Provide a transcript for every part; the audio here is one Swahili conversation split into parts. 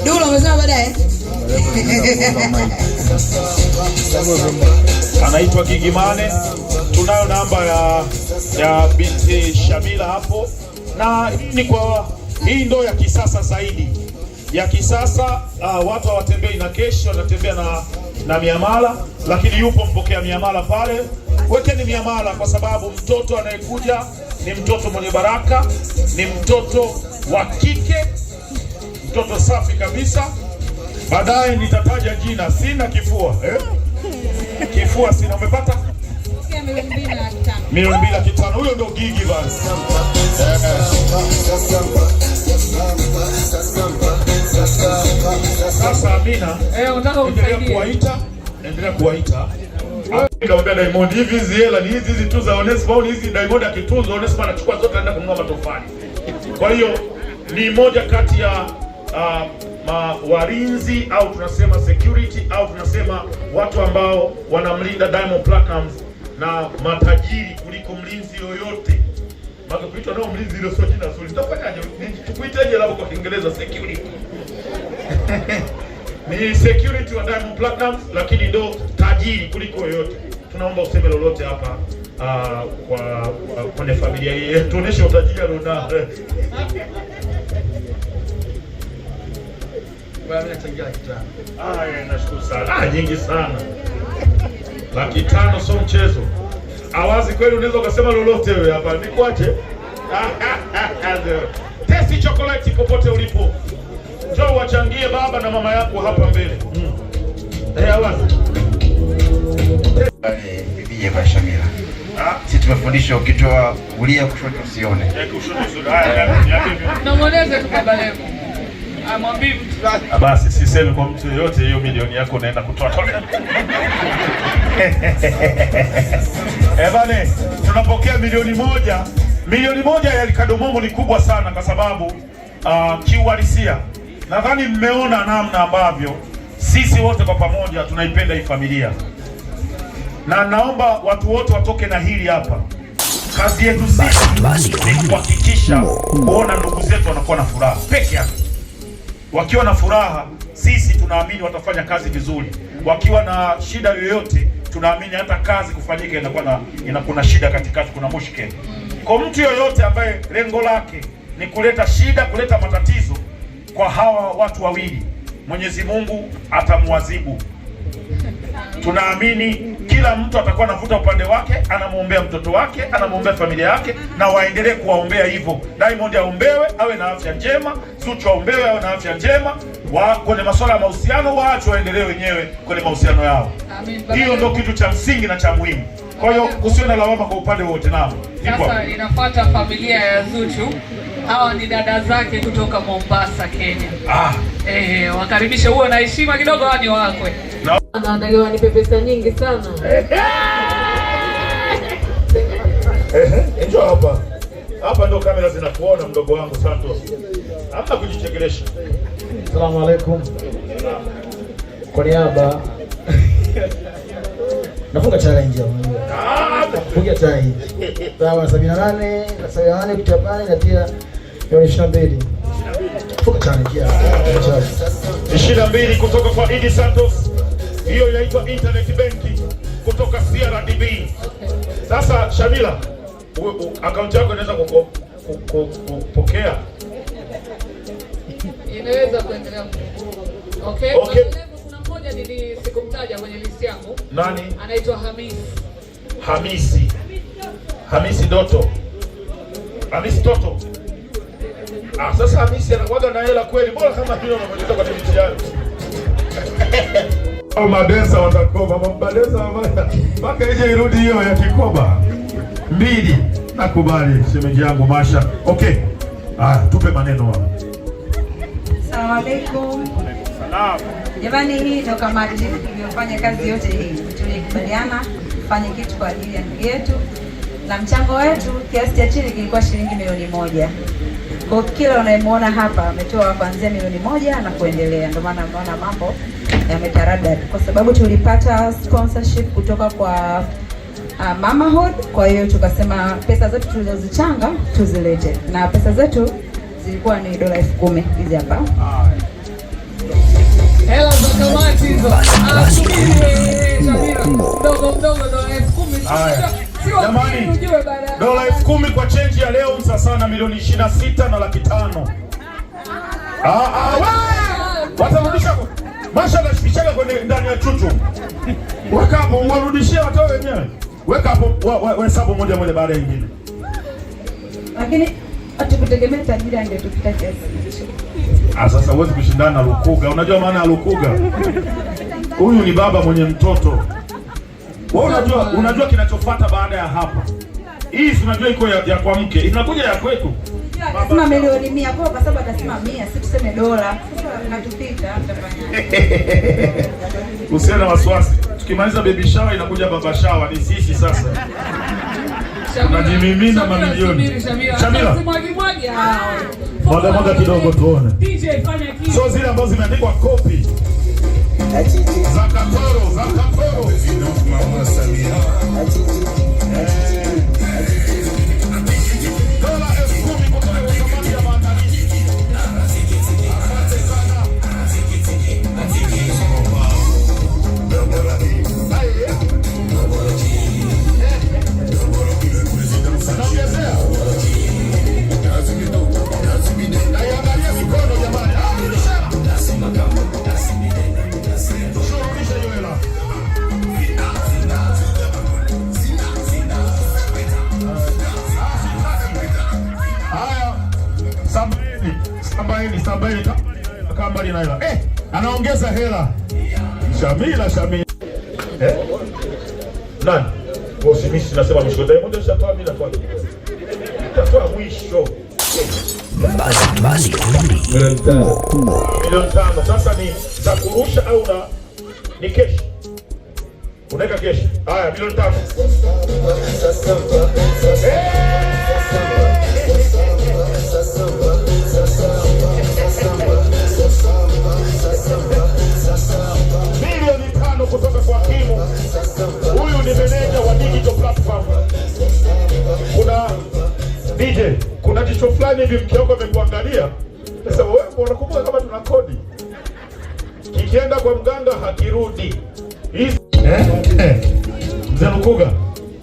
Dula umesema baadaye. Anaitwa Gigimane. Tunayo namba ya binti Shamila hapo, na hii ndo ya kisasa zaidi. Ya kisasa watu hawatembei na keshi, wanatembea na miamala, lakini yupo mpokea miamala pale. Wekeni miamala kwa sababu mtoto anayekuja ni mtoto mwenye baraka, ni mtoto wa kike, mtoto safi kabisa. Baadaye nitataja jina, sina kifua kifua sina. Umepata? Milioni 2.5. Huyo ndo Gigi basi. Sasa Amina, unataka endelea kuwaita. Nikamwambia Diamond, hizi hela ni hizi tu za Onesmo au hizi Diamond akitunza Onesmo anachukua zote anaenda kununua matofali. Kwa hiyo ni moja kati ya walinzi au tunasema security au tunasema watu ambao wanamlinda Diamond Platnumz na matajiri kuliko mlinzi yoyote. Makakuitwa nao mlinzi ile sio jina zuri. Nitafanyaje? Tukuiteje labda kwa Kiingereza security? Ni security wa Diamond Platnumz, lakini ndo tajiri kuliko yoyote. Tunaomba useme lolote hapa kwa familia hii. Tuoneshe utajiri alionao. Bwana nachangia $500. Nashukuru sana. Nyingi sana. $500 sio mchezo. Awazi kweli unaweza ukasema lolote wewe hapa. Nikuache. Testi chocolate popote ulipo. Njoo wachangie baba na mama yako hapa mbele. Awazi. Bibi ya Shamila. Sisi tumefundishwa ukitoa kulia kushoto usione. Namueleza tu baba leo. Amwambie mtu basi sisemi kwa mtu yote hiyo milioni yako unaenda kutoa. Bane, tunapokea milioni moja. Milioni moja ya Kadomomo ni kubwa sana kwa sababu kiuhalisia nadhani mmeona namna ambavyo sisi wote kwa pamoja tunaipenda hii familia. Na naomba watu wote watoke na hili hapa. Kazi yetu sisi ni kuhakikisha kuona ndugu zetu wanakuwa na furaha peke yake. Wakiwa na furaha, sisi tunaamini watafanya kazi vizuri. Wakiwa na shida yoyote, tunaamini hata kazi kufanyika inakuwa na shida katikati, kuna mushkeli. Kwa mtu yoyote ambaye lengo lake ni kuleta shida, kuleta matatizo kwa hawa watu wawili, Mwenyezi Mungu atamwadhibu. Tunaamini kila mtu atakuwa anavuta upande wake, anamuombea mtoto wake, anamuombea familia yake, na waendelee kuwaombea hivyo. Diamond aombewe awe na afya njema, Zuchu aombewe awe na afya njema. Kwenye masuala ya mahusiano waache waendelee wenyewe kwenye mahusiano yao. Hiyo ndio kitu cha msingi na cha muhimu. Kwa hiyo usiwe na lawama kwa upande wote nao. Sasa inafuata familia ya Zuchu. Hawa ni dada zake kutoka Mombasa, Kenya. Wakaribishe uwe na heshima kidogo hani wakwe. Anataka wanipe pesa nyingi sana. Njoo hapa. Hapa ndo kamera zinakuona mdogo wangu Santos. Hamna kujichekelesha. Asalamu alaykum. Kwa niaba nafunga challenge hapo. Funga challenge. Sawa 78 kitapani na pia 22. Funga challenge hapo. 22 kutoka kwa Idi Santos. Hiyo inaitwa internet banking kutoka CRDB. Sasa Shamila, akaunti yako inaweza kupokea. Inaweza kuendelea. Okay. Kuna mmoja sikumtaja kwenye list yangu. Nani? Anaitwa Hamisi Doto. Hamisi Toto. Sasa Hamisi anakuwa na hela kweli, bora kama hiyo unamaliza kwa mitihani. Madensa watakoba, madensa mpaka ije irudi hiyo ya kikoba 2. Nakubali shemeji yangu Masha. Okay. Tupe maneno hapo. Asalamu alaykum. Salaam. Jamani, hii ndio kama tulivyofanya kazi yote hii. Tulikubaliana kufanya kitu kwa ajili ya ndugu yetu. Na mchango wetu kiasi cha chini kilikuwa shilingi milioni 1. Kwa kila unayemwona hapa ametoa kuanzia milioni 1 na kuendelea. Ndio maana mnaona mambo yametaradadi, kwa sababu tulipata sponsorship kutoka kwa Mamahood. Kwa hiyo tukasema pesa zetu tulizozichanga tuzilete, na pesa zetu zilikuwa ni dola 10,000 hizi hapa. Hela za kamati hizo. Mdogo dola 10,000. Jamani, dola 10,000 kwa change ya leo sasa na milioni 26 na laki 5. Watarudisha Masha na shipishaga kwenye ndani ya chuchu. Weka hapo, warudishie watoe wenyewe. Weka hapo, hesabu moja baada ya nyingine. Lakini hatukutegemea tajiri angetupita kiasi hicho. Sasa huwezi kushindana na Lukuga. Unajua maana ya Lukuga? Huyu ni baba mwenye mtoto. Wewe unajua kinachofuata baada ya hapa. Hii unajua iko ya kwa mke. Inakuja ya kwetu. Atasema milioni 100 kwa sababu atasema 100, si tuseme dola. Sasa natupita tutafanya. Usiwe na wasiwasi. Tukimaliza baby shower inakuja baba shower, ni sisi sasa. Tunajimimina mamilioni. Shamila. Mwaga kidogo tuone. DJ fanya kitu. So zile ambazo zimeandikwa copy. Za Katoro. Sambaini kambali na hela. Anaongeza hela. Shamila. Nani? Bosi nasema mwisho Diamond shatoa mimi natoa. Tatoa mwisho. Basi milioni 5. Sasa ni za kurusha au ni cash? Unaweka cash. Haya milioni 5. Milioni 5 kutoka kwa Kimu. Huyu ni meneja wa digital platform. Kuna DJ, kuna jicho fulani hivi mke wako amekuangalia. Sasa wewe unakumbuka kama tuna kodi. Kikienda kwa mganga hakirudi. Mzee Lukuga,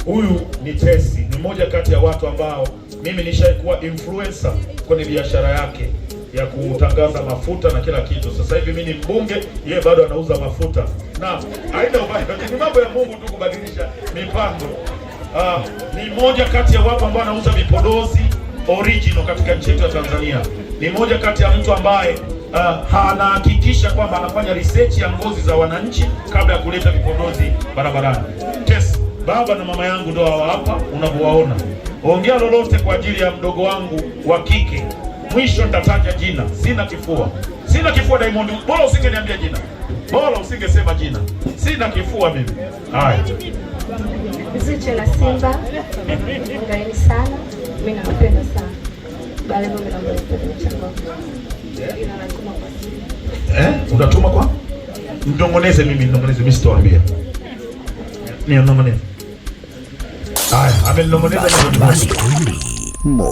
huyu ni Tesi, ni mmoja kati ya watu ambao mimi nishaikuwa influencer kwenye biashara yake ya kutangaza mafuta na kila kitu. Sasa hivi mimi ni mbunge, yeye bado anauza mafuta. Na haina ubaya, ni mambo ya Mungu tu kubadilisha mipango. Ni mmoja kati ya watu ambao anauza vipodozi original katika nchi yetu ya Tanzania. Ni mmoja kati ya mtu ambaye anahakikisha kwamba anafanya research ya ngozi za wananchi kabla ya kuleta vipodozi barabarani. Yes, baba na mama yangu ndio hawa hapa unavyowaona. Ongea lolote kwa ajili ya mdogo wangu wa kike. Mwisho nitataja jina. Sina kifua Diamond. Bora usingeniambia jina. Bora usingesema jina. Sina kifua mimi. Haya. Zuchu na Simba. Ngaini sana. Mimi nawapenda sana. Bale mimi nawapenda mchango. Ila natuma kwa simu. Unatuma kwa? Mtongoneze mimi sitawaambia. Niongoneze. Haya, amenongoneza mimi.